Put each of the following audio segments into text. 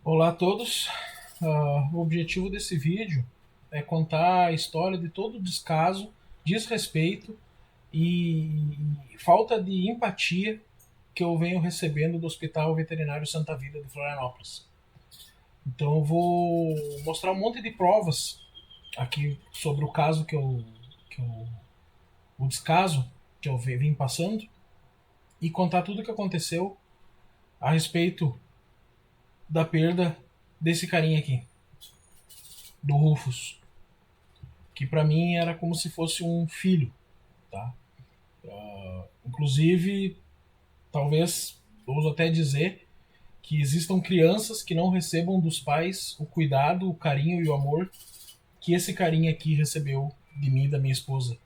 Olá a todos. O objetivo desse vídeo é contar a história de todo o descaso, desrespeito e falta de empatia que eu venho recebendo do Hospital Veterinário Santa Vida de Florianópolis. Então eu vou mostrar um monte de provas aqui sobre o caso o descaso que eu vim passando e contar tudo o que aconteceu a respeito da perda desse carinha aqui, do Rufus, que para mim era como se fosse um filho, tá? Inclusive, talvez ouso até dizer que existam crianças que não recebam dos pais o cuidado, o carinho e o amor que esse carinha aqui recebeu de mim e da minha esposa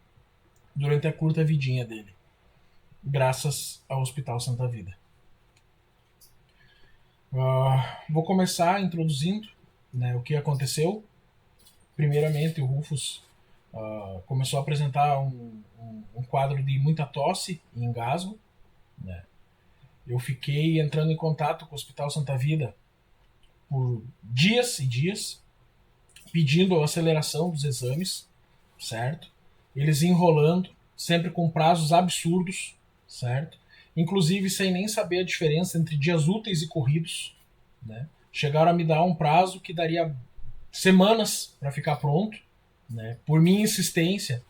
durante a curta vidinha dele, graças ao Hospital Santa Vida. Vou começar introduzindo, né, o que aconteceu. Primeiramente, o Rufus começou a apresentar um quadro de muita tosse e engasgo, né? Eu fiquei entrando em contato com o Hospital Santa Vida por dias e dias, pedindo a aceleração dos exames, certo? Eles enrolando, sempre com prazos absurdos, certo? Inclusive sem nem saber a diferença entre dias úteis e corridos, né? Chegaram a me dar um prazo que daria semanas para ficar pronto, né? Por minha insistência,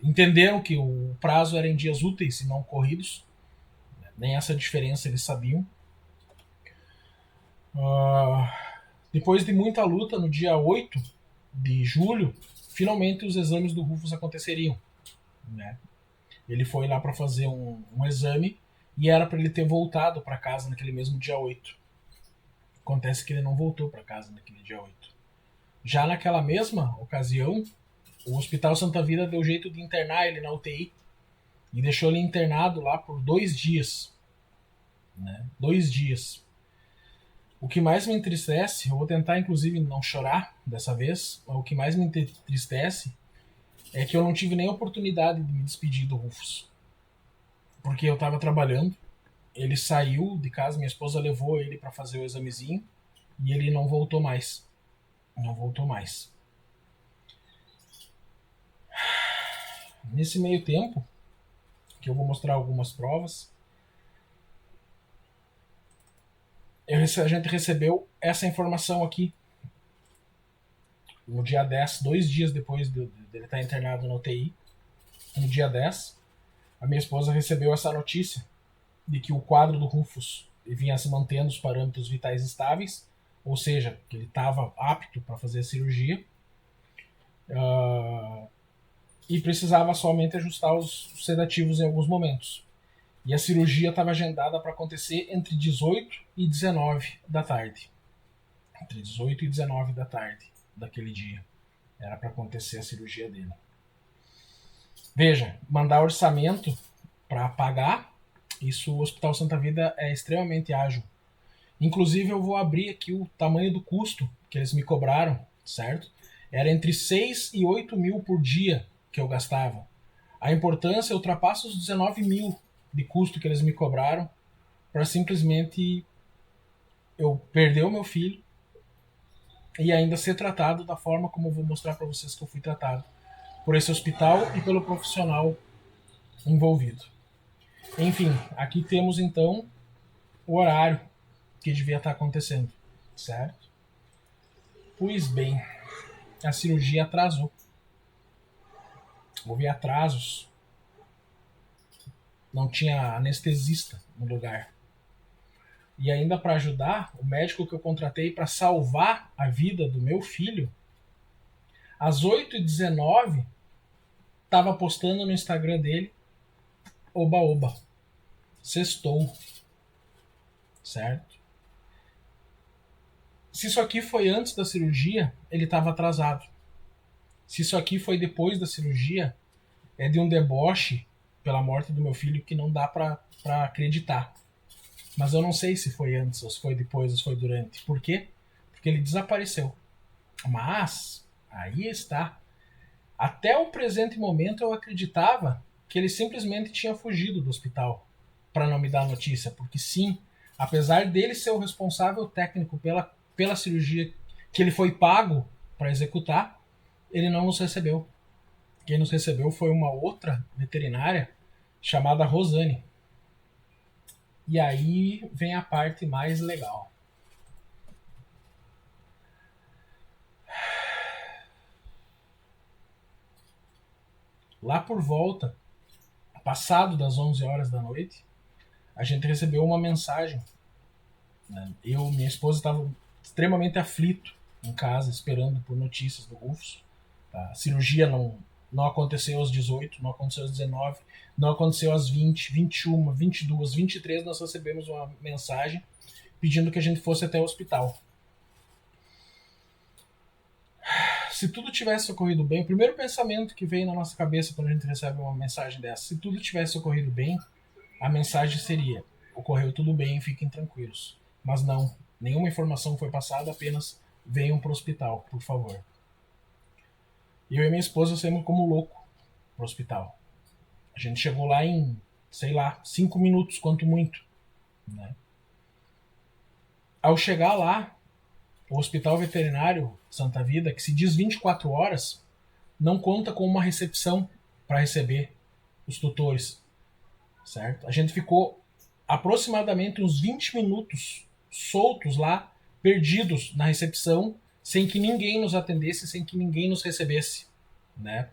entenderam que o prazo era em dias úteis e não corridos, né? Nem essa diferença eles sabiam. Depois de muita luta, no dia 8 de julho, finalmente os exames do Rufus aconteceriam, né? Ele foi lá para fazer um exame e era para ele ter voltado para casa naquele mesmo dia 8. Acontece que ele não voltou para casa naquele dia 8. Já naquela mesma ocasião, o Hospital Santa Vida deu jeito de internar ele na UTI e deixou ele internado lá por 2 dias, né? 2 dias. O que mais me entristece, eu vou tentar inclusive não chorar dessa vez, mas o que mais me entristece é que eu não tive nem oportunidade de me despedir do Rufus. Porque eu tava trabalhando, ele saiu de casa, minha esposa levou ele para fazer o examezinho e ele não voltou mais. Não voltou mais. Nesse meio tempo, que eu vou mostrar algumas provas, a gente recebeu essa informação aqui no dia 10, 2 dias depois dele estar internado na UTI. No dia 10, a minha esposa recebeu essa notícia de que o quadro do Rufus vinha se mantendo os parâmetros vitais estáveis, ou seja, que ele estava apto para fazer a cirurgia, e precisava somente ajustar os sedativos em alguns momentos. E a cirurgia estava agendada para acontecer entre 18 e 19 da tarde. Entre 18 e 19 da tarde daquele dia. Era para acontecer a cirurgia dele. Veja, mandar orçamento para pagar, isso o Hospital Santa Vida é extremamente ágil. Inclusive eu vou abrir aqui o tamanho do custo que eles me cobraram, certo? Era entre 6 e 8 mil por dia que eu gastava. A importância ultrapassa os 19 mil de custo que eles me cobraram para simplesmente eu perder o meu filho e ainda ser tratado da forma como eu vou mostrar para vocês que eu fui tratado por esse hospital e pelo profissional envolvido. Enfim, aqui temos então o horário que devia estar acontecendo, certo? Pois bem, a cirurgia atrasou. Houve atrasos. Não tinha anestesista no lugar. E ainda para ajudar, o médico que eu contratei para salvar a vida do meu filho, às 8h19, estava postando no Instagram dele: oba oba, sextou. Certo? Se isso aqui foi antes da cirurgia, ele estava atrasado. Se isso aqui foi depois da cirurgia, é de um deboche pela morte do meu filho que não dá para acreditar. Mas eu não sei se foi antes, ou se foi depois, ou se foi durante. Por quê? Porque ele desapareceu. Mas, aí está. Até o presente momento eu acreditava que ele simplesmente tinha fugido do hospital para não me dar notícia. Porque sim, apesar dele ser o responsável técnico pela cirurgia que ele foi pago para executar, ele não nos recebeu. Quem nos recebeu foi uma outra veterinária chamada Rosane. E aí vem a parte mais legal. Lá por volta, passado das 11 horas da noite, a gente recebeu uma mensagem. Né? Eu e minha esposa estavam extremamente aflito em casa, esperando por notícias do Rufus. A cirurgia não aconteceu às 18, não aconteceu às 19, não aconteceu às 20, 21, 22, 23. Nós recebemos uma mensagem pedindo que a gente fosse até o hospital. Se tudo tivesse ocorrido bem, o primeiro pensamento que veio na nossa cabeça quando a gente recebe uma mensagem dessa, se tudo tivesse ocorrido bem, a mensagem seria: ocorreu tudo bem, fiquem tranquilos. Mas não, nenhuma informação foi passada, apenas venham para o hospital, por favor. Eu e minha esposa saímos como louco pro hospital. A gente chegou lá em, sei lá, 5 minutos, quanto muito. Né? Ao chegar lá, o Hospital Veterinário Santa Vida, que se diz 24 horas, não conta com uma recepção para receber os tutores. Certo? A gente ficou aproximadamente uns 20 minutos soltos lá, perdidos na recepção, sem que ninguém nos atendesse, sem que ninguém nos recebesse. Né?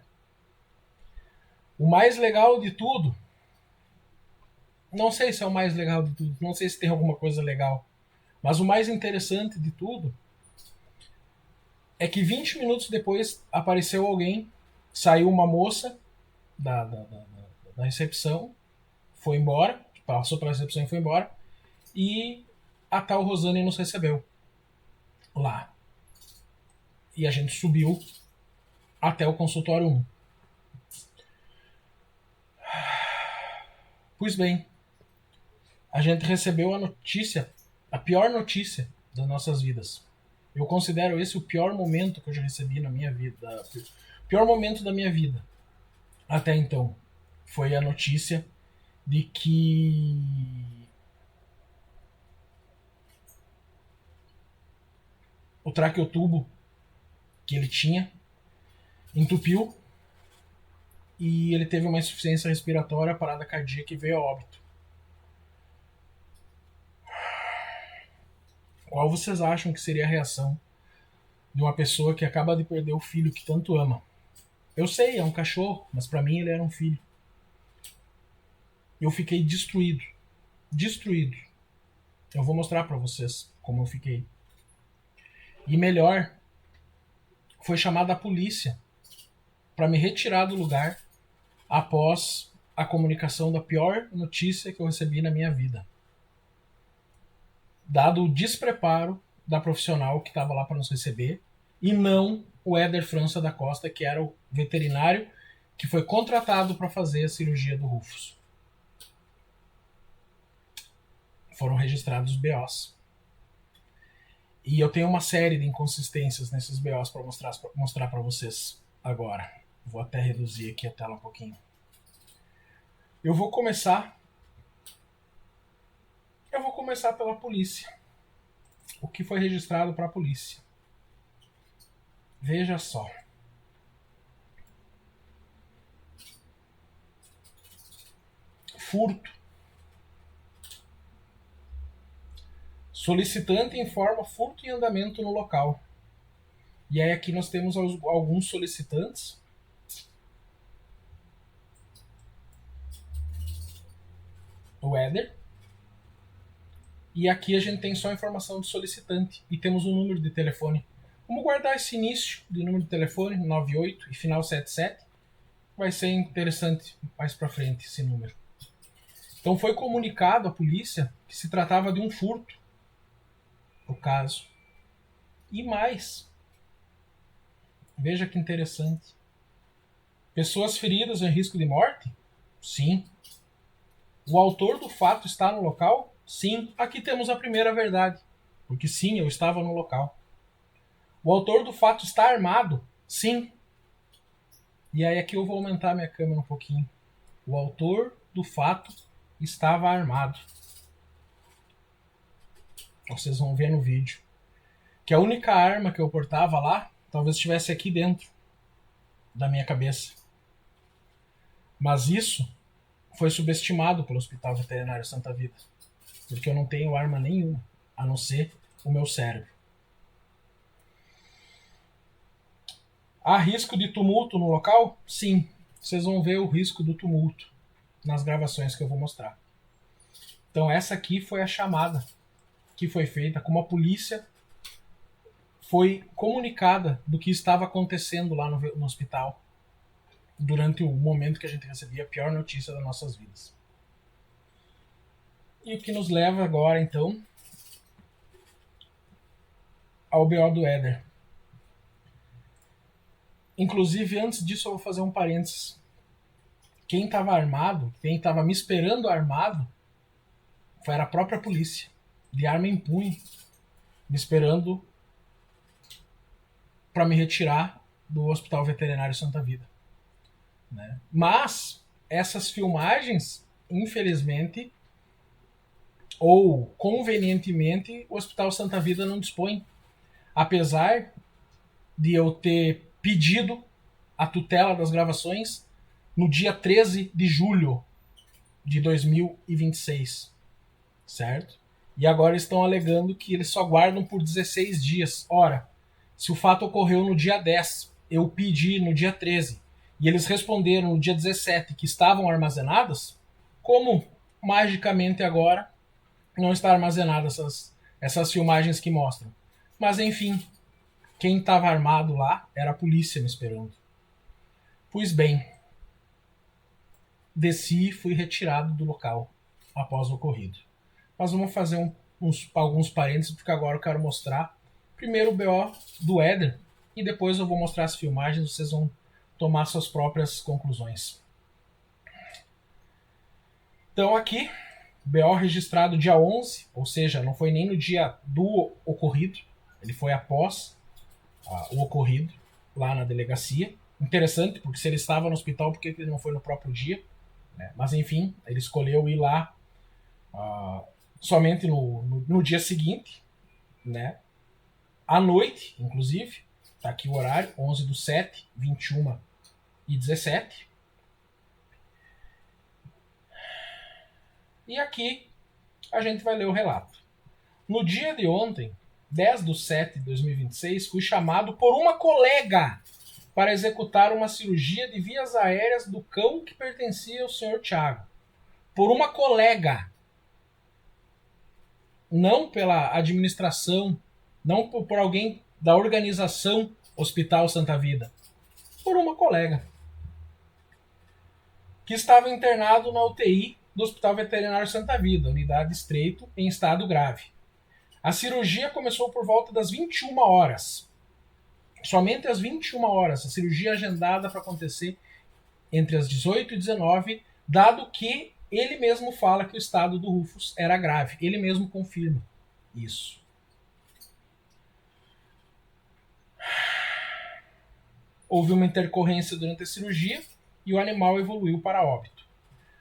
O mais legal de tudo, não sei se é o mais legal de tudo, não sei se tem alguma coisa legal, mas o mais interessante de tudo é que 20 minutos depois apareceu alguém, saiu uma moça da recepção, foi embora, passou pela recepção e foi embora, e a tal Rosane nos recebeu lá. E a gente subiu até o consultório 1. Pois bem, a gente recebeu a notícia, a pior notícia das nossas vidas. Eu considero esse o pior momento que eu já recebi na minha vida. O pior momento da minha vida até então foi a notícia de que o traqueotubo que ele tinha entupiu e ele teve uma insuficiência respiratória, parada cardíaca e veio a óbito. Qual vocês acham que seria a reação de uma pessoa que acaba de perder o filho que tanto ama? Eu sei, é um cachorro, mas para mim ele era um filho. Eu fiquei destruído. Destruído. Eu vou mostrar para vocês como eu fiquei. E melhor, foi chamada a polícia para me retirar do lugar após a comunicação da pior notícia que eu recebi na minha vida. Dado o despreparo da profissional que estava lá para nos receber, e não o Éder França da Costa, que era o veterinário que foi contratado para fazer a cirurgia do Rufus. Foram registrados BOs. E eu tenho uma série de inconsistências nesses BOs para mostrar para vocês agora. Vou até reduzir aqui a tela um pouquinho. Eu vou começar pela polícia. O que foi registrado para a polícia. Veja só. Furto. Solicitante informa furto em andamento no local. E aí aqui nós temos alguns solicitantes. O Éder. E aqui a gente tem só a informação do solicitante. E temos um número de telefone. Vamos guardar esse início de número de telefone, 98 e final 77. Vai ser interessante mais pra frente esse número. Então foi comunicado à polícia que se tratava de um furto. O caso. E mais. Veja que interessante. Pessoas feridas em risco de morte? Sim. O autor do fato está no local? Sim. Aqui temos a primeira verdade. Porque sim, eu estava no local. O autor do fato está armado? Sim. E aí aqui eu vou aumentar minha câmera um pouquinho. O autor do fato estava armado. Vocês vão ver no vídeo. Que a única arma que eu portava lá, talvez estivesse aqui dentro da minha cabeça. Mas isso foi subestimado pelo Hospital Veterinário Santa Vida. Porque eu não tenho arma nenhuma, a não ser o meu cérebro. Há risco de tumulto no local? Sim. Vocês vão ver o risco do tumulto nas gravações que eu vou mostrar. Então essa aqui foi a chamada que foi feita, como a polícia foi comunicada do que estava acontecendo lá no hospital durante o momento que a gente recebia a pior notícia das nossas vidas. E o que nos leva agora, então, ao BO do Éder. Inclusive, antes disso, eu vou fazer um parênteses. Quem estava armado, quem estava me esperando armado, era a própria polícia, de arma em punho, me esperando para me retirar do Hospital Veterinário Santa Vida. Né? Mas essas filmagens, infelizmente, ou convenientemente, o Hospital Santa Vida não dispõe. Apesar de eu ter pedido a tutela das gravações no dia 13 de julho de 2026. Certo? E agora estão alegando que eles só guardam por 16 dias. Ora, se o fato ocorreu no dia 10, eu pedi no dia 13, e eles responderam no dia 17 que estavam armazenadas, como magicamente agora não está armazenada essas filmagens que mostram? Mas enfim, quem estava armado lá era a polícia me esperando. Pois bem, desci e fui retirado do local após o ocorrido. Mas vamos fazer alguns parênteses, porque agora eu quero mostrar primeiro o BO do Éder e depois eu vou mostrar as filmagens, vocês vão tomar suas próprias conclusões. Então aqui, BO registrado dia 11, ou seja, não foi nem no dia do ocorrido, ele foi após o ocorrido lá na delegacia. Interessante, porque se ele estava no hospital, por que ele não foi no próprio dia? Né? Mas enfim, ele escolheu ir lá somente no dia seguinte, né? À noite, inclusive, tá aqui o horário, 11/7, 21h17. E aqui a gente vai ler o relato. No dia de ontem, 10/7/2026, fui chamado por uma colega para executar uma cirurgia de vias aéreas do cão que pertencia ao Sr. Thiago. Por uma colega. Não pela administração, não por alguém da organização Hospital Santa Vida. Por uma colega. Que estava internado na UTI do Hospital Veterinário Santa Vida, unidade Estreito, em estado grave. A cirurgia começou por volta das 21 horas. Somente às 21 horas. A cirurgia agendada para acontecer entre as 18 e 19, dado que ele mesmo fala que o estado do Rufus era grave. Ele mesmo confirma isso. Houve uma intercorrência durante a cirurgia e o animal evoluiu para óbito.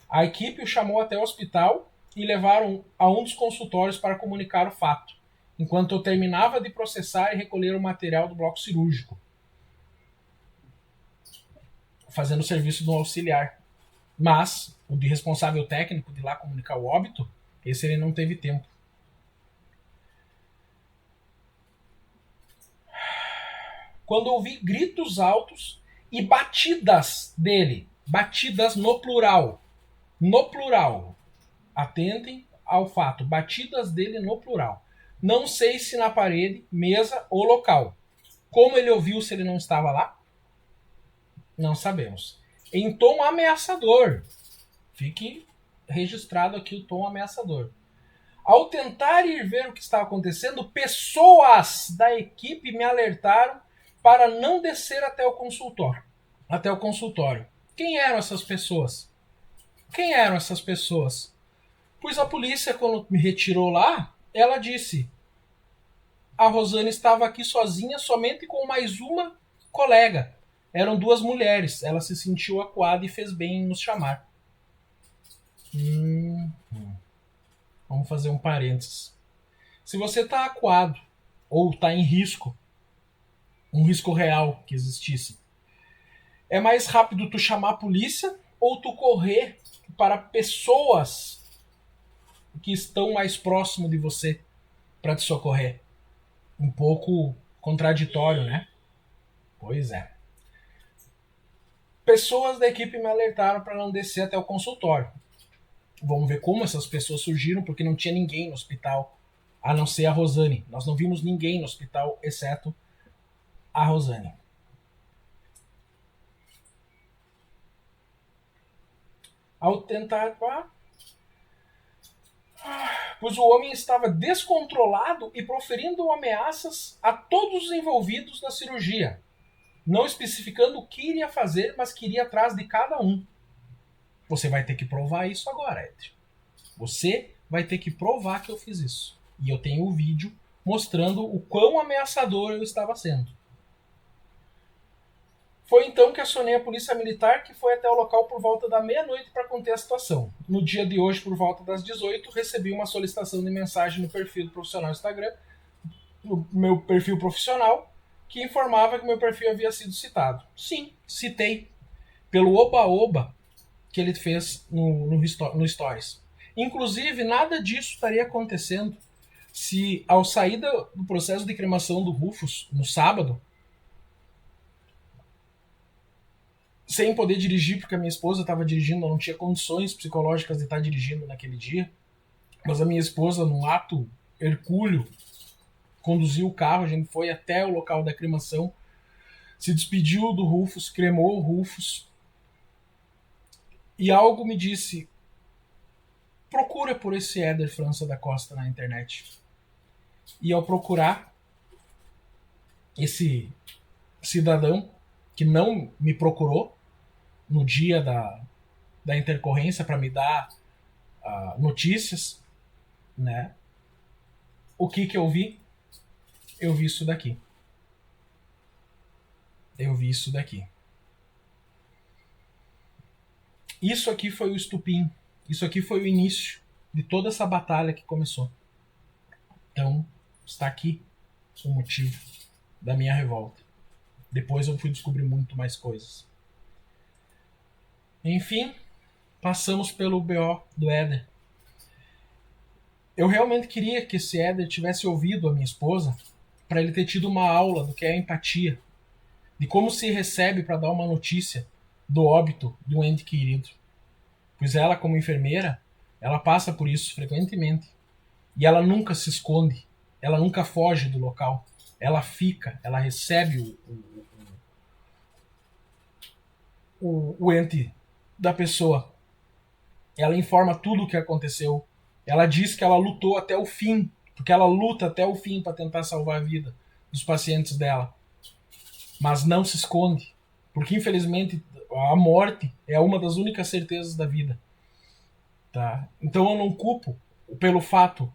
A equipe o chamou até o hospital e levaram a um dos consultórios para comunicar o fato, enquanto eu terminava de processar e recolher o material do bloco cirúrgico, fazendo o serviço do auxiliar. Mas o de responsável técnico de lá comunicar o óbito, esse ele não teve tempo. Quando ouvi gritos altos e batidas dele, batidas no plural, atentem ao fato, batidas dele no plural. Não sei se na parede, mesa ou local. Como ele ouviu se ele não estava lá? Não sabemos. Em tom ameaçador. Fique registrado aqui o tom ameaçador. Ao tentar ir ver o que estava acontecendo, pessoas da equipe me alertaram para não descer até o consultório. Quem eram essas pessoas? Pois a polícia, quando me retirou lá, ela disse: a Rosane estava aqui sozinha, somente com mais uma colega. Eram duas mulheres. Ela se sentiu acuada e fez bem em nos chamar. Vamos fazer um parênteses. Se você está acuado ou está em risco, um risco real que existisse, é mais rápido tu chamar a polícia ou tu correr para pessoas que estão mais próximo de você para te socorrer? Um pouco contraditório, né? Pois é. Pessoas da equipe me alertaram para não descer até o consultório. Vamos ver como essas pessoas surgiram, porque não tinha ninguém no hospital, a não ser a Rosane. Nós não vimos ninguém no hospital, exceto a Rosane. Ao tentar... pois o homem estava descontrolado e proferindo ameaças a todos os envolvidos na cirurgia, não especificando o que iria fazer, mas que iria atrás de cada um. Você vai ter que provar isso agora, Ed. Você vai ter que provar que eu fiz isso. E eu tenho um vídeo mostrando o quão ameaçador eu estava sendo. Foi então que acionei a polícia militar, que foi até o local por volta da meia-noite para conter a situação. No dia de hoje, por volta das 18, recebi uma solicitação de mensagem no perfil profissional do Instagram, no meu perfil profissional, que informava que meu perfil havia sido citado. Sim, citei. Pelo oba-oba que ele fez no Stories. Inclusive, nada disso estaria acontecendo se, ao sair do processo de cremação do Rufus no sábado, sem poder dirigir, porque a minha esposa estava dirigindo, eu não tinha condições psicológicas de estar dirigindo naquele dia, mas a minha esposa, num ato hercúleo, conduziu o carro, a gente foi até o local da cremação, se despediu do Rufus, cremou o Rufus, e algo me disse: procura por esse Éder França da Costa na internet. E ao procurar esse cidadão que não me procurou no dia da intercorrência para me dar notícias, né? O que eu vi? Eu vi isso daqui. Eu vi isso daqui. Isso aqui foi o estupim. Isso aqui foi o início de toda essa batalha que começou. Então, está aqui o motivo da minha revolta. Depois eu fui descobrir muito mais coisas. Enfim, passamos pelo BO do Éder. Eu realmente queria que esse Éder tivesse ouvido a minha esposa para ele ter tido uma aula do que é a empatia, de como se recebe para dar uma notícia do óbito de um ente querido. Pois ela, como enfermeira, ela passa por isso frequentemente. E ela nunca se esconde, ela nunca foge do local. Ela fica, ela recebe o ente da pessoa. Ela informa tudo o que aconteceu. Ela diz que ela lutou até o fim, porque ela luta até o fim para tentar salvar a vida dos pacientes dela. Mas não se esconde, porque infelizmente a morte é uma das únicas certezas da vida. Tá? Então eu não culpo pelo fato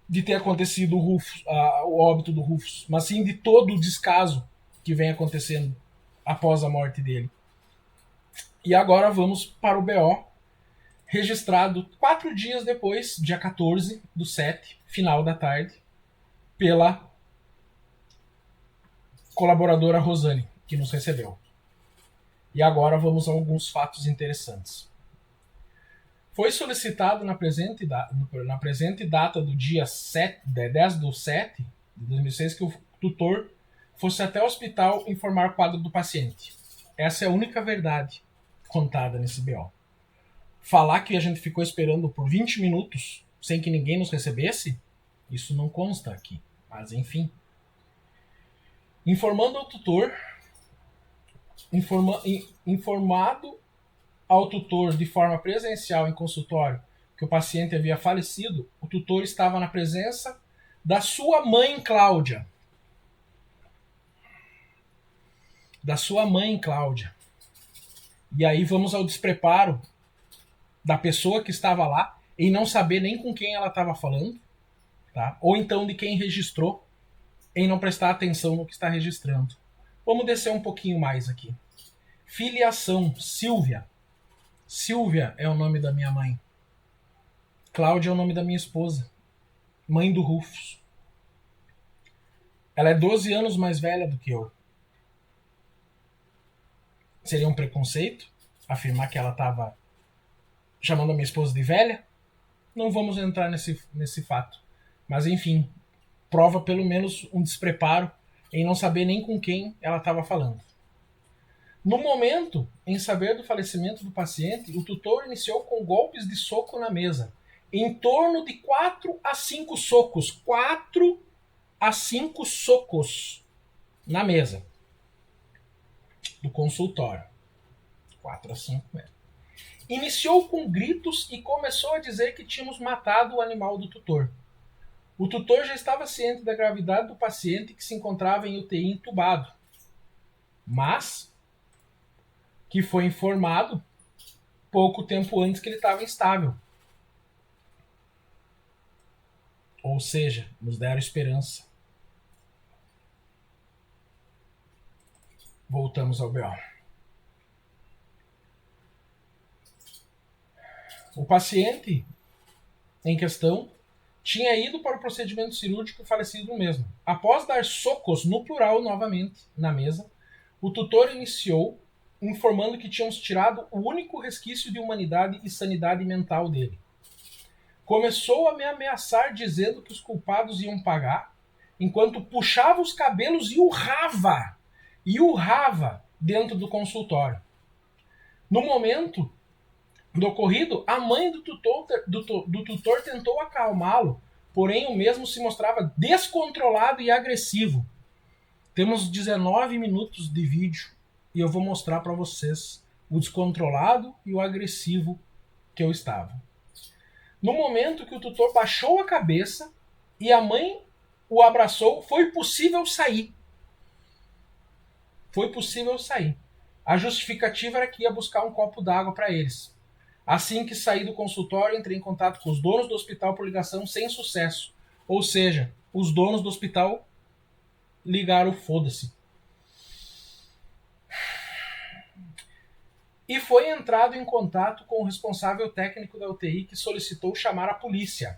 de ter acontecido o óbito do Rufus, mas sim de todo o descaso que vem acontecendo após a morte dele. E agora vamos para o BO, registrado 4 dias depois, dia 14/7, final da tarde, pela colaboradora Rosane, que nos recebeu. E agora vamos a alguns fatos interessantes. Foi solicitado na presente data do dia 10/7 de 2006 que o tutor fosse até o hospital informar o quadro do paciente. Essa é a única verdade contada nesse BO. Falar que a gente ficou esperando por 20 minutos sem que ninguém nos recebesse, isso não consta aqui. Mas enfim. Informando ao tutor, informado ao tutor de forma presencial em consultório que o paciente havia falecido, o tutor estava na presença da sua mãe Cláudia. Da sua mãe Cláudia. E aí vamos ao despreparo da pessoa que estava lá em não saber nem com quem ela estava falando, tá? Ou então de quem registrou, em não prestar atenção no que está registrando. Vamos descer um pouquinho mais aqui. Filiação, Silvia. Silvia é o nome da minha mãe. Cláudia é o nome da minha esposa. mãe do Rufus. Ela é 12 anos mais velha do que eu. Seria um preconceito afirmar que ela estava chamando a minha esposa de velha? Não vamos entrar nesse fato. Mas enfim, prova pelo menos um despreparo em não saber nem com quem ela estava falando. No momento, em saber do falecimento do paciente, o tutor iniciou com golpes de soco na mesa, em torno de 4 a 5 socos. 4 a 5 socos na mesa do consultório. 4 a 5 metros. Iniciou com gritos e começou a dizer que tínhamos matado o animal do tutor. O tutor já estava ciente da gravidade do paciente que se encontrava em UTI entubado, mas que foi informado pouco tempo antes que ele estava instável. Ou seja, nos deram esperança. Voltamos ao BO. O paciente em questão tinha ido para o procedimento cirúrgico e falecido mesmo. Após dar socos no plural novamente na mesa, o tutor iniciou informando que tínhamos tirado o único resquício de humanidade e sanidade mental dele. Começou a me ameaçar dizendo que os culpados iam pagar, enquanto puxava os cabelos e urrava dentro do consultório. No momento do ocorrido, a mãe do tutor tentou acalmá-lo, porém o mesmo se mostrava descontrolado e agressivo. Temos 19 minutos de vídeo e eu vou mostrar para vocês o descontrolado e o agressivo que eu estava. No momento que o tutor baixou a cabeça e a mãe o abraçou, foi possível sair. Foi possível sair. A justificativa era que ia buscar um copo d'água para eles. Assim que saí do consultório, entrei em contato com os donos do hospital por ligação sem sucesso. Ou seja, os donos do hospital ligaram foda-se. E foi entrado em contato com o responsável técnico da UTI que solicitou chamar a polícia.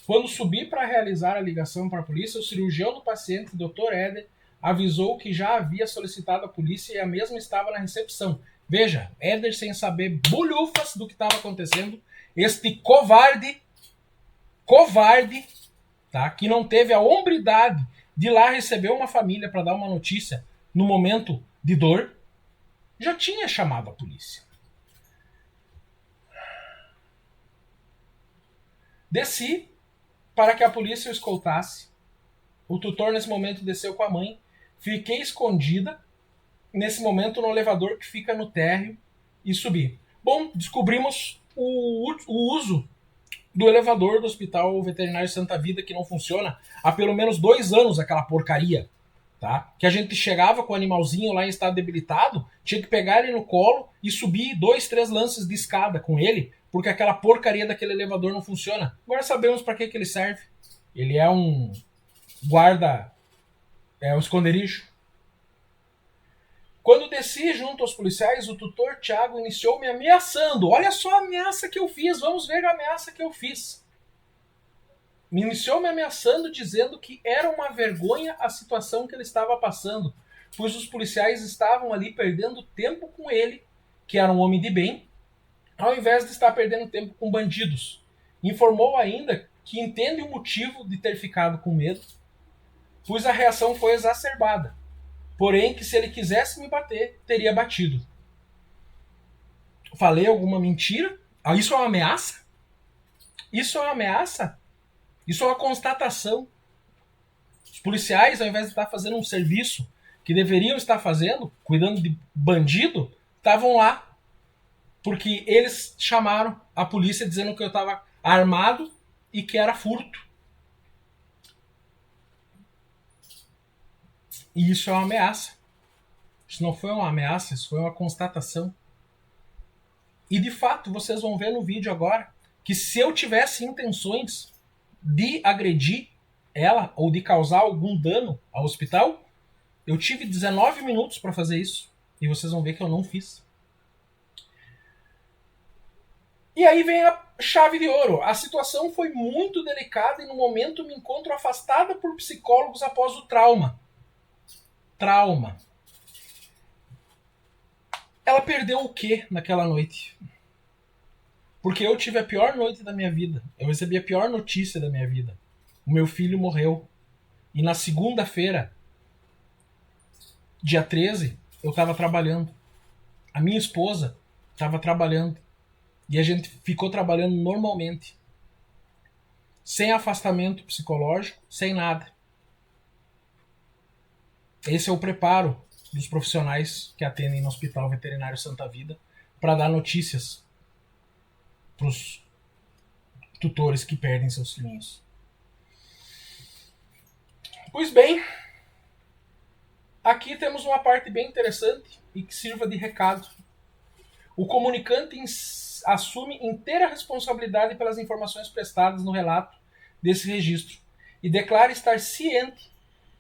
Quando subi para realizar a ligação para a polícia, o cirurgião do paciente, Dr. Éder, avisou que já havia solicitado a polícia e a mesma estava na recepção. Veja, Éder sem saber bolhufas do que estava acontecendo, este covarde, tá, que não teve a hombridade de ir lá receber uma família para dar uma notícia no momento de dor, já tinha chamado a polícia. Desci para que a polícia o escoltasse. O tutor nesse momento desceu com a mãe. Fiquei escondida nesse momento no elevador que fica no térreo e subi. Bom, descobrimos o uso do elevador do Hospital Veterinário Santa Vida, que não funciona há pelo menos 2 anos, aquela porcaria. Tá? Que a gente chegava com o animalzinho lá em estado debilitado, tinha que pegar ele no colo e subir 2, 3 lances de escada com ele, porque aquela porcaria daquele elevador não funciona. Agora sabemos para que ele serve. Ele é um guarda, é um esconderijo. Quando desci junto aos policiais, o tutor Thiago iniciou me ameaçando. Olha só a ameaça que eu fiz, vamos ver a ameaça que eu fiz. Me iniciou me ameaçando, dizendo que era uma vergonha a situação que ele estava passando, pois os policiais estavam ali perdendo tempo com ele, que era um homem de bem, ao invés de estar perdendo tempo com bandidos. Informou ainda que entende o motivo de ter ficado com medo, pois a reação foi exacerbada. Porém, que se ele quisesse me bater, teria batido. Falei alguma mentira? Isso é uma ameaça? Isso é uma ameaça? Isso é uma constatação. Os policiais, ao invés de estar fazendo um serviço que deveriam estar fazendo, cuidando de bandido, estavam lá. Porque eles chamaram a polícia dizendo que eu estava armado e que era furto. E isso é uma ameaça. Isso não foi uma ameaça, isso foi uma constatação. E de fato, vocês vão ver no vídeo agora que se eu tivesse intenções de agredir ela ou de causar algum dano ao hospital, eu tive 19 minutos para fazer isso. E vocês vão ver que eu não fiz. E aí vem a chave de ouro. A situação foi muito delicada e no momento me encontro afastada por psicólogos após o trauma. Trauma. Ela perdeu o quê naquela noite? Porque eu tive a pior noite da minha vida. Eu recebi a pior notícia da minha vida. O meu filho morreu. E na segunda-feira, dia 13, eu estava trabalhando. A minha esposa estava trabalhando. E a gente ficou trabalhando normalmente. Sem afastamento psicológico, sem nada. Esse é o preparo dos profissionais que atendem no Hospital Veterinário Santa Vida para dar notícias para os tutores que perdem seus filhinhos. Pois bem, aqui temos uma parte bem interessante e que sirva de recado. O comunicante assume inteira responsabilidade pelas informações prestadas no relato desse registro e declara estar ciente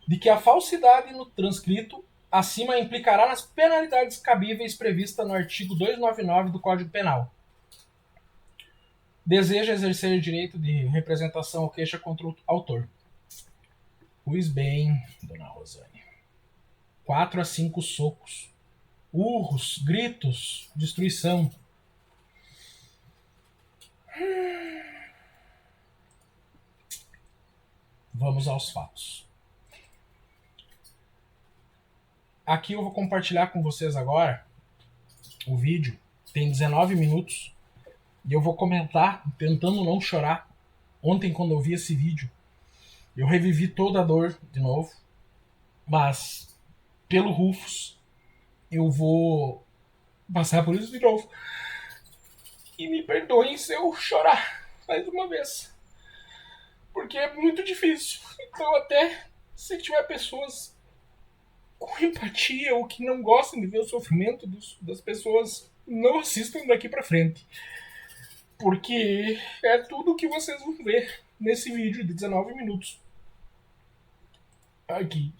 de que a falsidade no transcrito acima implicará nas penalidades cabíveis previstas no artigo 299 do Código Penal. Deseja exercer o direito de representação ou queixa contra o autor. Pois bem, dona Rosane. 4 a 5 socos. Urros, gritos, destruição. Vamos aos fatos. Aqui eu vou compartilhar com vocês agora o vídeo. Tem 19 minutos. E eu vou comentar, tentando não chorar. Ontem, quando eu vi esse vídeo, eu revivi toda a dor de novo. Mas, pelo Rufus, eu vou passar por isso de novo. E me perdoem se eu chorar mais uma vez. Porque é muito difícil. Então, até se tiver pessoas com empatia ou que não gostam de ver o sofrimento das pessoas, não assistam daqui pra frente. Porque é tudo que vocês vão ver nesse vídeo de 19 minutos. Aqui.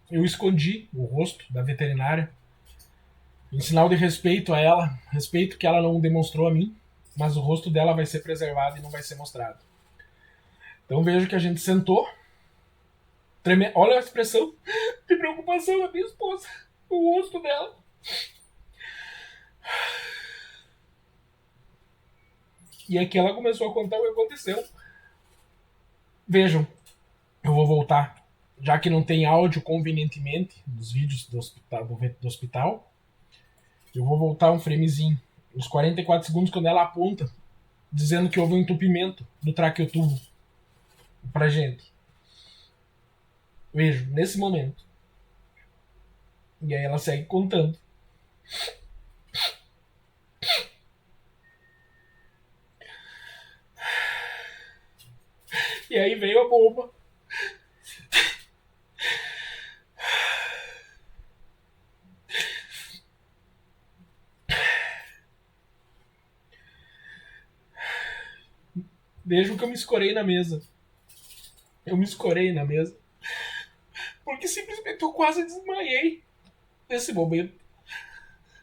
Eu escondi o rosto da veterinária em sinal de respeito a ela, respeito que ela não demonstrou a mim, mas o rosto dela vai ser preservado e não vai ser mostrado. Então vejo que a gente sentou. Olha a expressão de preocupação da minha esposa. O rosto dela. E aqui ela começou a contar o que aconteceu. Vejam, eu vou voltar. Já que não tem áudio convenientemente nos vídeos do hospital, eu vou voltar um framezinho. Uns 44 segundos quando ela aponta, dizendo que houve um entupimento do traqueotubo pra gente. Vejo, nesse momento. E aí ela segue contando. E aí veio a bomba. Vejam que eu me escorei na mesa. Eu me escorei na mesa. Porque simplesmente eu quase desmaiei nesse momento.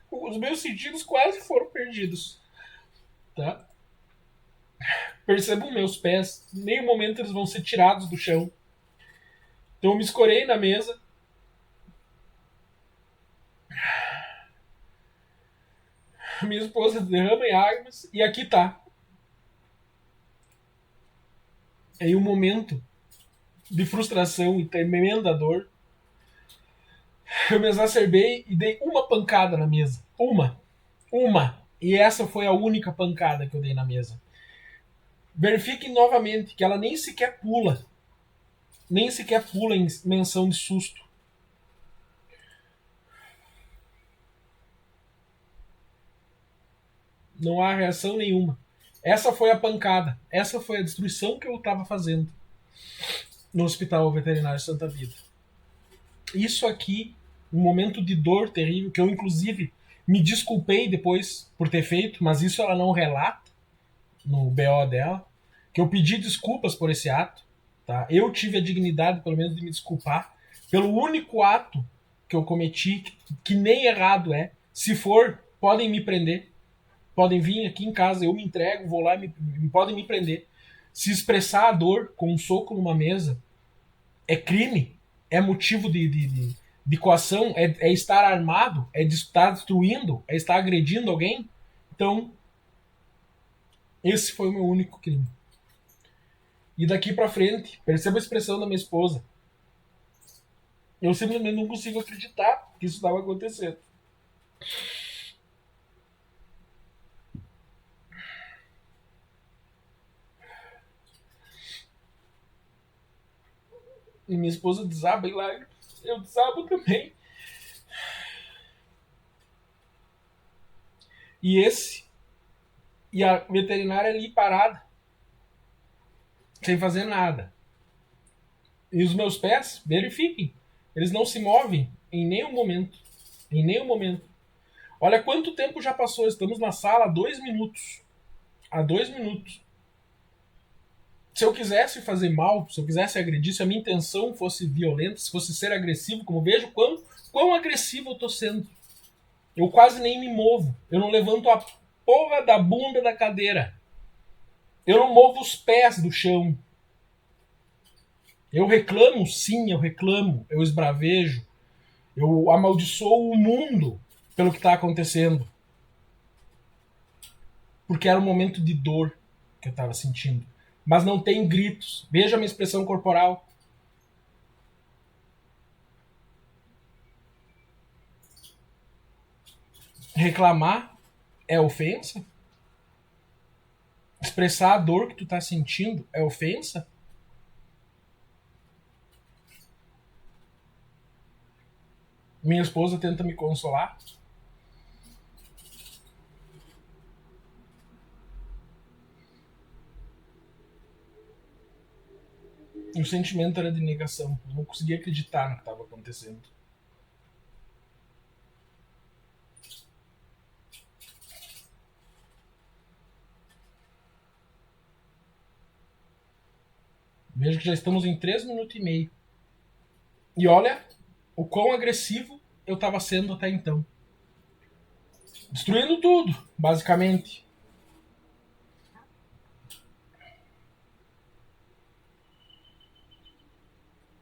Os meus sentidos quase foram perdidos. Tá? Percebam meus pés. Em nenhum momento eles vão ser tirados do chão. Então eu me escorei na mesa. Minha esposa derrama em águas. E aqui tá. Em um momento de frustração e tremenda dor, eu me exacerbei e dei uma pancada na mesa. Uma. E essa foi a única pancada que eu dei na mesa. Verifiquem novamente que ela nem sequer pula. Nem sequer pula em menção de susto. Não há reação nenhuma. Essa foi a pancada. Essa foi a destruição que eu estava fazendo no Hospital Veterinário Santa Vida. Isso aqui, um momento de dor terrível, que eu inclusive me desculpei depois por ter feito, mas isso ela não relata. no BO dela, que eu pedi desculpas por esse ato, tá? Eu tive a dignidade, pelo menos, de me desculpar pelo único ato que eu cometi, que nem errado é. Se for, podem me prender. Podem vir aqui em casa, eu me entrego, vou lá e podem me prender. Se expressar a dor com um soco numa mesa é crime, é motivo de coação, é estar armado, é estar destruindo, é estar agredindo alguém. Então, esse foi o meu único crime. E daqui pra frente, perceba a expressão da minha esposa. Eu simplesmente não consigo acreditar que isso estava acontecendo. E minha esposa desaba em lágrimas. Eu desabo também. E a veterinária ali parada, sem fazer nada. E os meus pés, verifiquem, eles não se movem em nenhum momento. Em nenhum momento. Olha quanto tempo já passou. Estamos na sala há 2 minutos. Há 2 minutos. Se eu quisesse fazer mal, se eu quisesse agredir, se a minha intenção fosse violenta, se fosse ser agressivo, como vejo quão agressivo eu tô sendo. Eu quase nem me movo. Eu não levanto a porra da bunda da cadeira. Eu não movo os pés do chão. Eu reclamo, sim, eu reclamo. Eu esbravejo. Eu amaldiçoo o mundo pelo que está acontecendo. Porque era um momento de dor que eu estava sentindo. Mas não tem gritos. Veja a minha expressão corporal. Reclamar é ofensa? Expressar a dor que tu tá sentindo é ofensa? Minha esposa tenta me consolar. E o sentimento era de negação. Eu não conseguia acreditar no que estava acontecendo. Vejo que já estamos em 3 minutos e meio. E olha o quão agressivo eu estava sendo até então. Destruindo tudo, basicamente.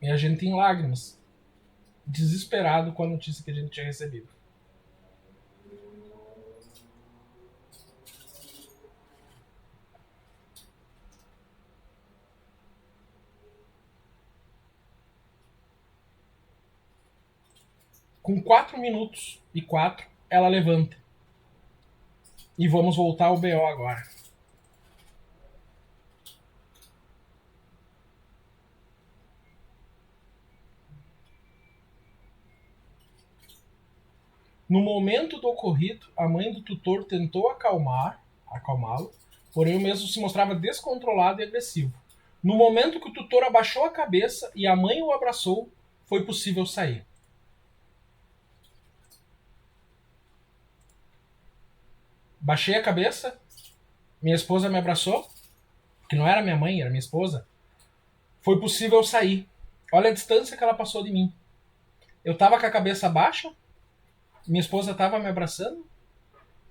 E a gente em lágrimas. Desesperado com a notícia que a gente tinha recebido. Com 4 minutos e 4, ela levanta. E vamos voltar ao BO agora. No momento do ocorrido, a mãe do tutor tentou acalmá-lo, porém o mesmo se mostrava descontrolado e agressivo. No momento que o tutor abaixou a cabeça e a mãe o abraçou, foi possível sair. Baixei a cabeça, minha esposa me abraçou, que não era minha mãe, era minha esposa. Foi possível sair. Olha a distância que ela passou de mim. Eu tava com a cabeça baixa, minha esposa tava me abraçando.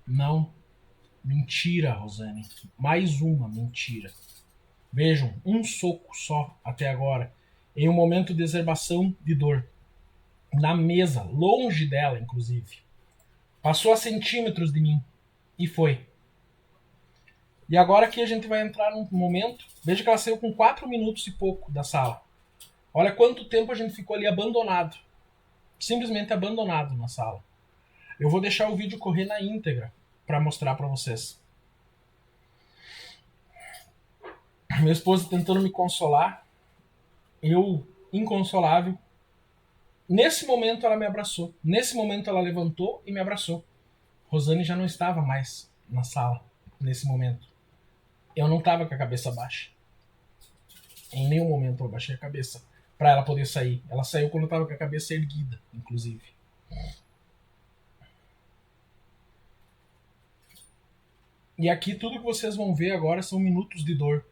Não. Mentira, Rosane. Mais uma mentira. Vejam, um soco só até agora, em um momento de exacerbação de dor. Na mesa, longe dela, inclusive. Passou a centímetros de mim. E foi. E agora aqui a gente vai entrar num momento. Veja que ela saiu com 4 minutos e pouco da sala. Olha quanto tempo a gente ficou ali abandonado. Simplesmente abandonado na sala. Eu vou deixar o vídeo correr na íntegra para mostrar para vocês. Minha esposa tentando me consolar. Eu, inconsolável. Nesse momento ela me abraçou. Nesse momento ela levantou e me abraçou. Rosane já não estava mais na sala nesse momento. Eu não estava com a cabeça baixa. Em nenhum momento eu baixei a cabeça para ela poder sair. Ela saiu quando eu estava com a cabeça erguida, inclusive. E aqui tudo que vocês vão ver agora são minutos de dor.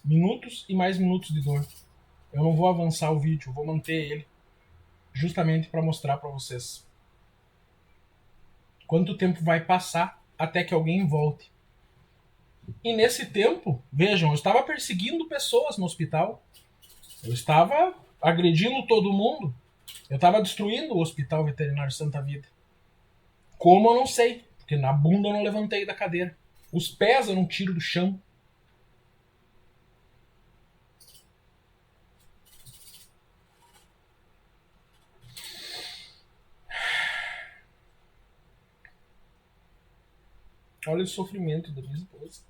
Minutos e mais minutos de dor. Eu não vou avançar o vídeo, eu vou manter ele justamente para mostrar para vocês quanto tempo vai passar até que alguém volte. E nesse tempo, vejam, eu estava perseguindo pessoas no hospital. Eu estava agredindo todo mundo. Eu estava destruindo o Hospital Veterinário Santa Vida. Como eu não sei, porque na bunda eu não levantei da cadeira. Os pés eu não tiro do chão. Olha o sofrimento da minha esposa.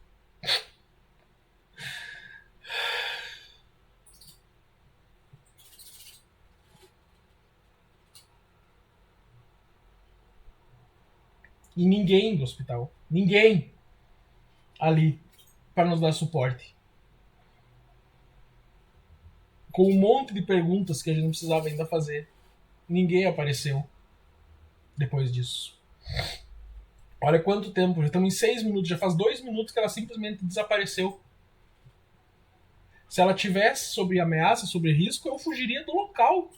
E ninguém do hospital, ninguém ali para nos dar suporte. Com um monte de perguntas que a gente não precisava ainda fazer, ninguém apareceu depois disso. Olha quanto tempo, já estamos em 6 minutos, já faz 2 minutos que ela simplesmente desapareceu. Se ela tivesse sobre ameaça, sobre risco, eu fugiria do local.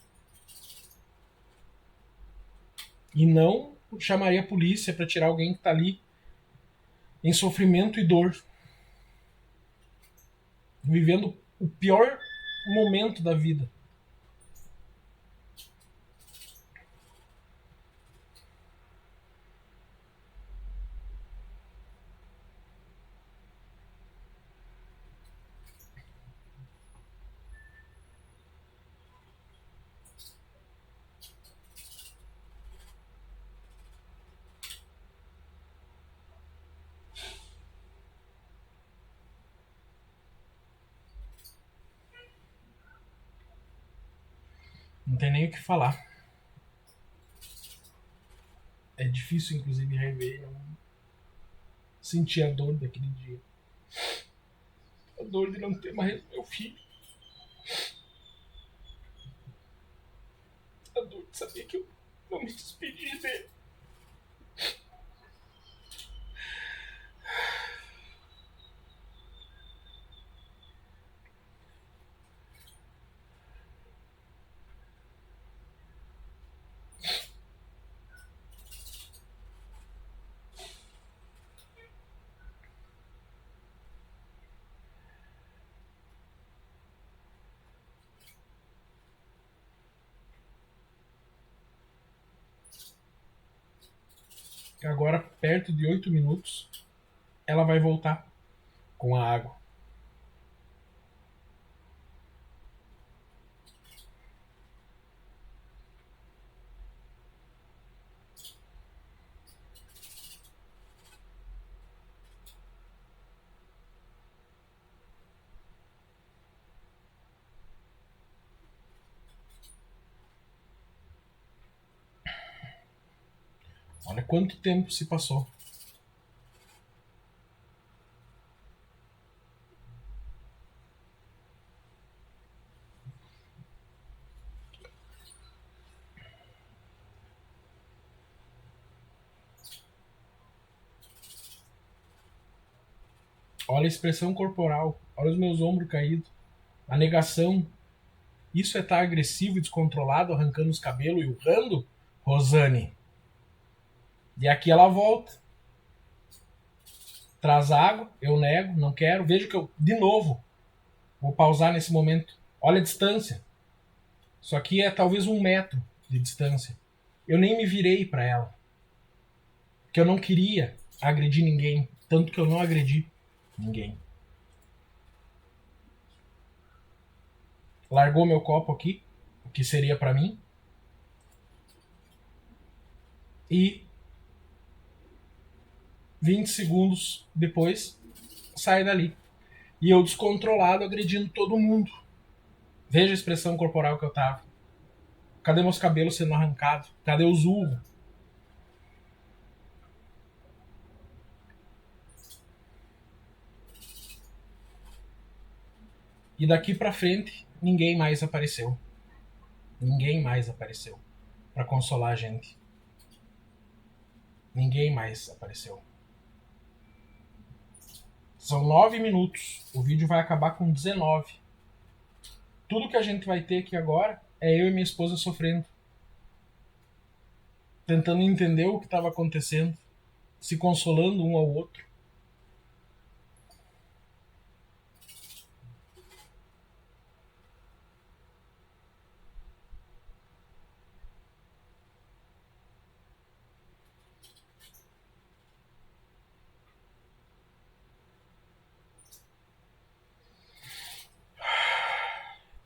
E não chamaria a polícia para tirar alguém que está ali em sofrimento e dor. Vivendo o pior momento da vida. Não tem nem o que falar. É difícil, inclusive, rever e não sentir a dor daquele dia. A dor de não ter mais meu filho. A dor de saber que eu não me despedi dele. Agora, perto de 8 minutos, ela vai voltar com a água. Olha quanto tempo se passou. Olha a expressão corporal. Olha os meus ombros caídos. A negação. Isso é estar agressivo e descontrolado, arrancando os cabelos e urrando? Rosane. E aqui ela volta. Traz água, eu nego, não quero. Veja que eu, de novo, vou pausar nesse momento. Olha a distância. Isso aqui é talvez 1 metro de distância. Eu nem me virei para ela. Porque eu não queria agredir ninguém. Tanto que eu não agredi ninguém. Largou meu copo aqui, o que seria para mim. E 20 segundos depois, sai dali. E eu descontrolado, agredindo todo mundo. Veja a expressão corporal que eu tava. Cadê meus cabelos sendo arrancados? Cadê os urros? E daqui pra frente, ninguém mais apareceu. Ninguém mais apareceu pra consolar a gente. Ninguém mais apareceu. São 9 minutos. O vídeo vai acabar com 19. Tudo que a gente vai ter aqui agora é eu e minha esposa sofrendo. Tentando entender o que estava acontecendo. Se consolando um ao outro.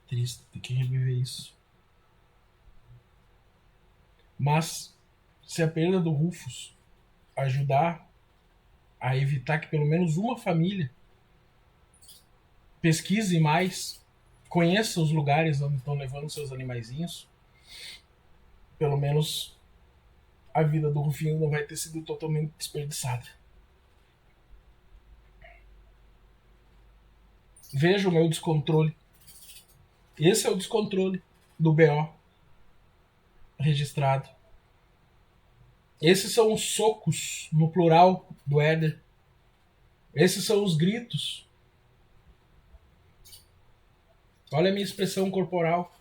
Triste ter que reviver isso. Mas, se a perda do Rufus ajudar a evitar que pelo menos uma família pesquise mais, conheça os lugares onde estão levando seus animaizinhos, pelo menos a vida do Rufinho não vai ter sido totalmente desperdiçada. Veja o meu descontrole. Esse é o descontrole do BO registrado. Esses são os socos, no plural, do Éder. Esses são os gritos. Olha a minha expressão corporal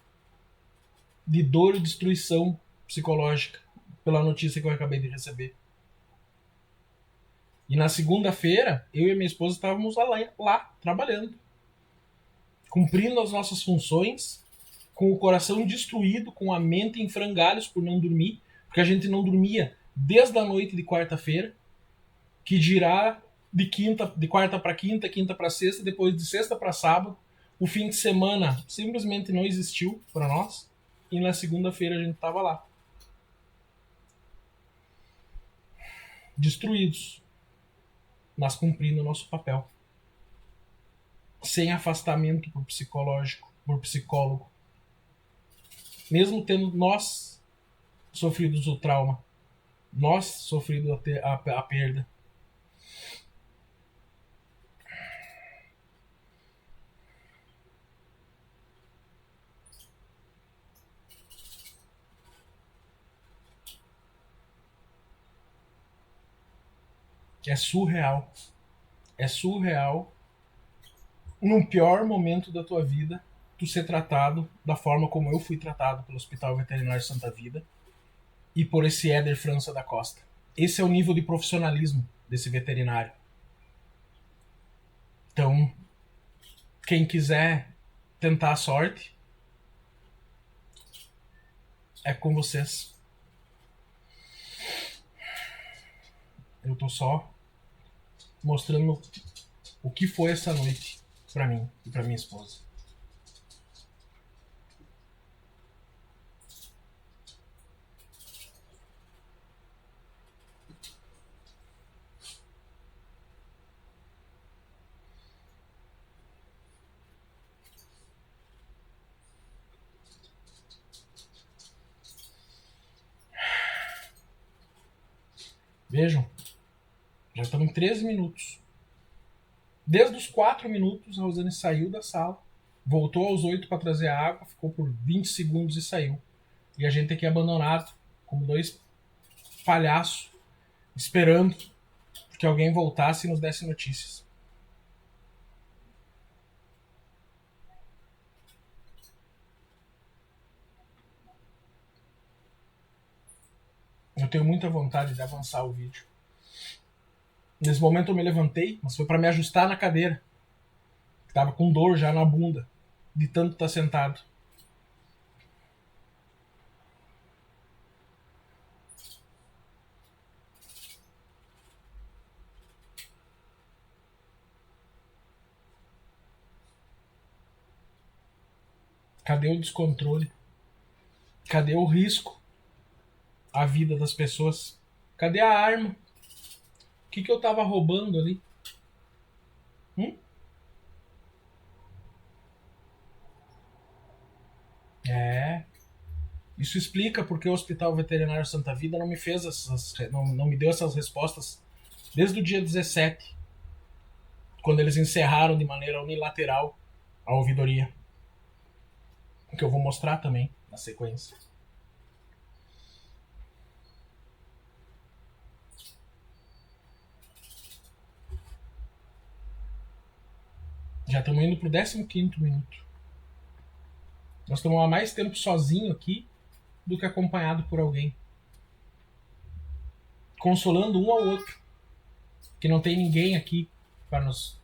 de dor e destruição psicológica pela notícia que eu acabei de receber. E na segunda-feira, eu e minha esposa estávamos lá trabalhando, cumprindo as nossas funções, com o coração destruído, com a mente em frangalhos por não dormir, porque a gente não dormia desde a noite de quarta-feira, que dirá de quarta para quinta, quinta para sexta, depois de sexta para sábado. O fim de semana simplesmente não existiu para nós, e na segunda-feira a gente estava lá. Destruídos, mas cumprindo o nosso papel. Sem afastamento por psicológico, por psicólogo. Mesmo tendo nós sofrido o trauma, nós sofrido a perda. É surreal. É surreal, num pior momento da tua vida, tu ser tratado da forma como eu fui tratado pelo Hospital Veterinário Santa Vida e por esse Éder França da Costa. Esse é o nível de profissionalismo desse veterinário. Então, quem quiser tentar a sorte, é com vocês. Eu tô só mostrando o que foi essa noite pra mim e pra minha esposa. Vejam, já estamos em 13 minutos. Desde os 4 minutos, a Rosane saiu da sala, voltou aos 8 para trazer a água, ficou por 20 segundos e saiu. E a gente aqui abandonado, como dois palhaços, esperando que alguém voltasse e nos desse notícias. Eu tenho muita vontade de avançar o vídeo. Nesse momento eu me levantei, mas foi para me ajustar na cadeira. Tava com dor já na bunda, de tanto estar sentado. Cadê o descontrole? Cadê o risco à vida das pessoas? Cadê a arma? O que eu tava roubando ali? É. Isso explica porque o Hospital Veterinário Santa Vida não me fez não me deu essas respostas desde o dia 17, quando eles encerraram de maneira unilateral a ouvidoria. Que eu vou mostrar também na sequência. Já estamos indo pro 15º minuto. Nós estamos há mais tempo sozinho aqui do que acompanhado por alguém. Consolando um ao outro. Que não tem ninguém aqui para nos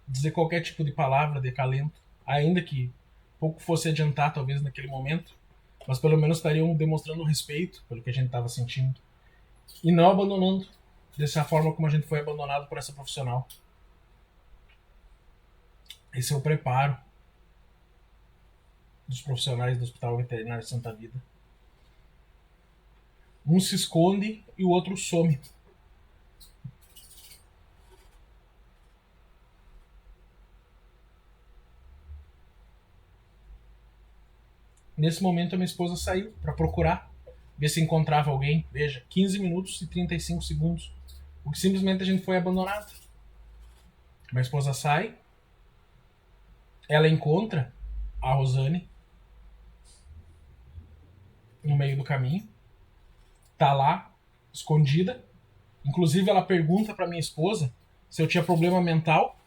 dizer qualquer tipo de palavra de acalento. Ainda que pouco fosse adiantar, talvez, naquele momento. Mas pelo menos estariam demonstrando respeito pelo que a gente estava sentindo. E não abandonando dessa forma como a gente foi abandonado por essa profissional. Esse é o preparo dos profissionais do Hospital Veterinário Santa Vida. Um se esconde e o outro some. Nesse momento a minha esposa saiu para procurar, ver se encontrava alguém. Veja, 15 minutos e 35 segundos. Porque simplesmente a gente foi abandonado. Minha esposa sai, ela encontra a Rosane no meio do caminho, tá lá, escondida. Inclusive ela pergunta para minha esposa se eu tinha problema mental.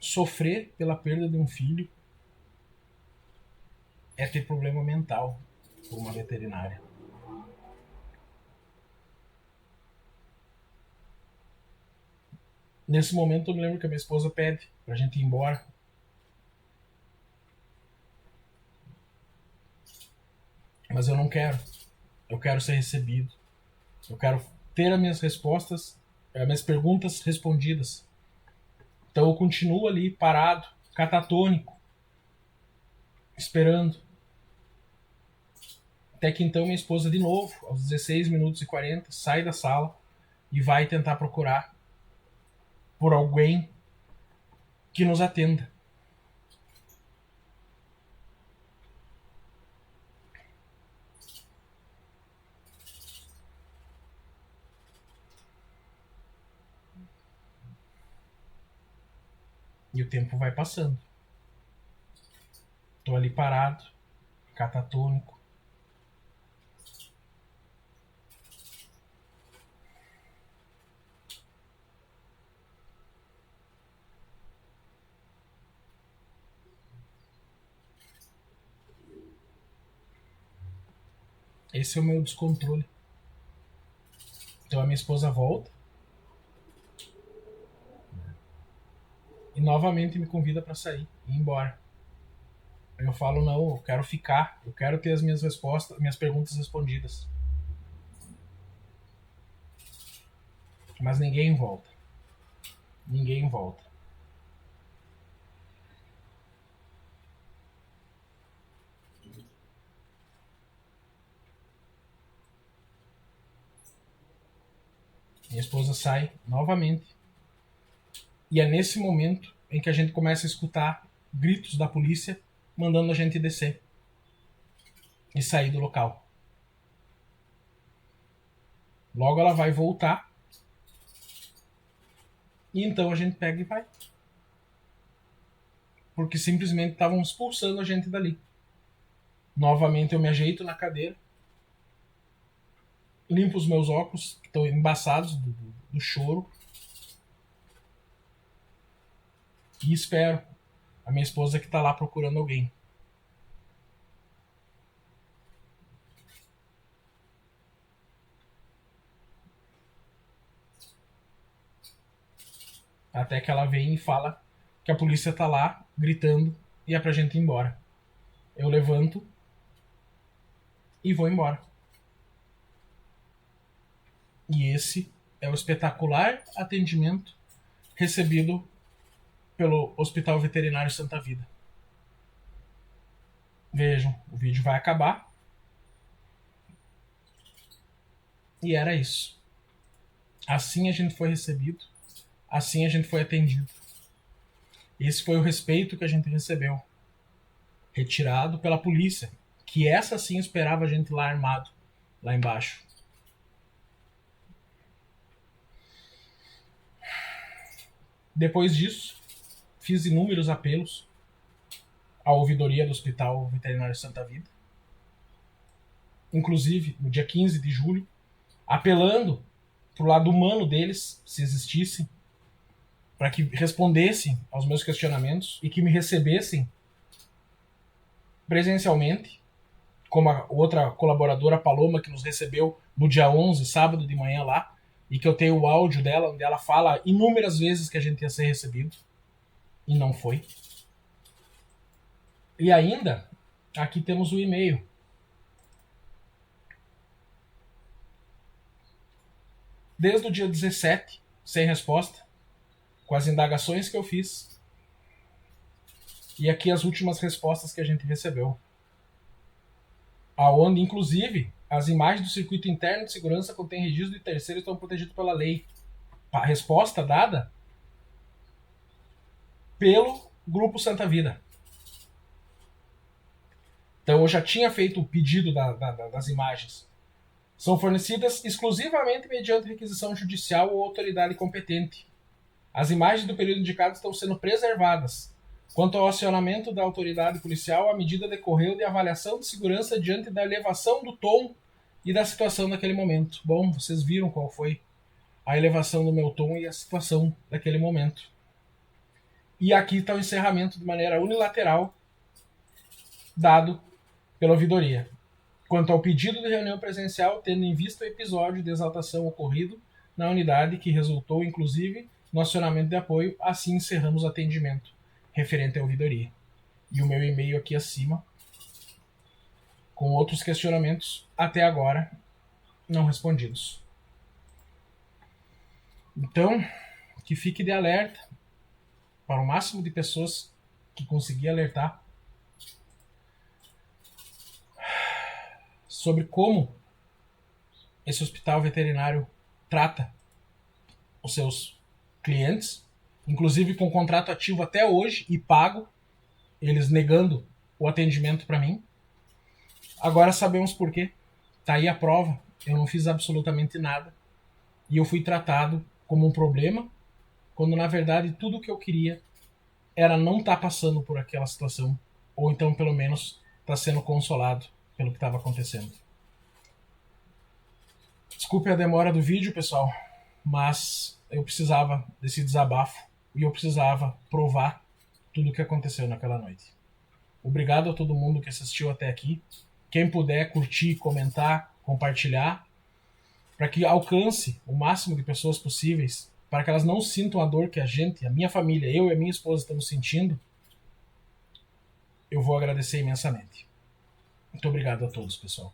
Sofrer pela perda de um filho é ter problema mental por uma veterinária. Nesse momento eu me lembro que a minha esposa pede pra gente ir embora. Mas eu não quero. Eu quero ser recebido. Eu quero ter as minhas respostas, as minhas perguntas respondidas. Então eu continuo ali parado, catatônico, esperando. Até que então minha esposa de novo, aos 16 minutos e 40, sai da sala e vai tentar procurar por alguém que nos atenda. E o tempo vai passando. Tô ali parado, catatônico. Esse é o meu descontrole. Então a minha esposa volta e novamente me convida para sair e ir embora. Eu falo, não, eu quero ficar, eu quero ter as minhas respostas, minhas perguntas respondidas. Mas ninguém volta. Ninguém volta. Minha esposa sai novamente. E é nesse momento em que a gente começa a escutar gritos da polícia mandando a gente descer e sair do local. Logo ela vai voltar. E então a gente pega e vai. Porque simplesmente estavam expulsando a gente dali. Novamente eu me ajeito na cadeira. Limpo os meus óculos, que estão embaçados do choro. E espero a minha esposa que está lá procurando alguém. Até que ela vem e fala que a polícia está lá gritando e é pra gente ir embora. Eu levanto e vou embora. E esse é o espetacular atendimento recebido pelo Hospital Veterinário Santa Vida. Vejam, o vídeo vai acabar. E era isso. Assim a gente foi recebido. Assim a gente foi atendido. Esse foi o respeito que a gente recebeu. Retirado pela polícia. Que essa sim esperava a gente lá armado. Lá embaixo. Depois disso, fiz inúmeros apelos à ouvidoria do Hospital Veterinário Santa Vida. inclusive no dia 15 de julho, apelando pro lado humano deles, se existissem, para que respondessem aos meus questionamentos e que me recebessem presencialmente, como a outra colaboradora, Paloma, que nos recebeu no dia 11, sábado de manhã lá, e que eu tenho o áudio dela, onde ela fala inúmeras vezes que a gente ia ser recebido, e não foi. E ainda, aqui temos o e-mail. Desde o dia 17, sem resposta, com as indagações que eu fiz, e aqui as últimas respostas que a gente recebeu. Aonde, inclusive, as imagens do circuito interno de segurança contêm registro de terceiro e estão protegidos pela lei. A resposta dada pelo Grupo Santa Vida. Então eu já tinha feito o pedido das imagens. São fornecidas exclusivamente mediante requisição judicial ou autoridade competente. As imagens do período indicado estão sendo preservadas. Quanto ao acionamento da autoridade policial, a medida decorreu de avaliação de segurança diante da elevação do tom e da situação daquele momento. Bom, vocês viram qual foi a elevação do meu tom e a situação daquele momento. E aqui está o encerramento de maneira unilateral dado pela ouvidoria. Quanto ao pedido de reunião presencial, tendo em vista o episódio de exaltação ocorrido na unidade, que resultou, inclusive, no acionamento de apoio, assim encerramos o atendimento referente à ouvidoria. E o meu e-mail aqui acima, com outros questionamentos, até agora, não respondidos. Então, que fique de alerta para o máximo de pessoas que conseguir alertar sobre como esse hospital veterinário trata os seus clientes, inclusive com contrato ativo até hoje e pago, eles negando o atendimento para mim. Agora sabemos por quê. Tá aí a prova. Eu não fiz absolutamente nada e eu fui tratado como um problema, quando na verdade tudo o que eu queria era não estar passando por aquela situação, ou então pelo menos estar sendo consolado pelo que estava acontecendo. Desculpe a demora do vídeo, pessoal, mas eu precisava desse desabafo e eu precisava provar tudo o que aconteceu naquela noite. Obrigado a todo mundo que assistiu até aqui. Quem puder curtir, comentar, compartilhar, para que alcance o máximo de pessoas possíveis, para que elas não sintam a dor que a gente, a minha família, eu e a minha esposa estamos sentindo, eu vou agradecer imensamente. Muito obrigado a todos, pessoal.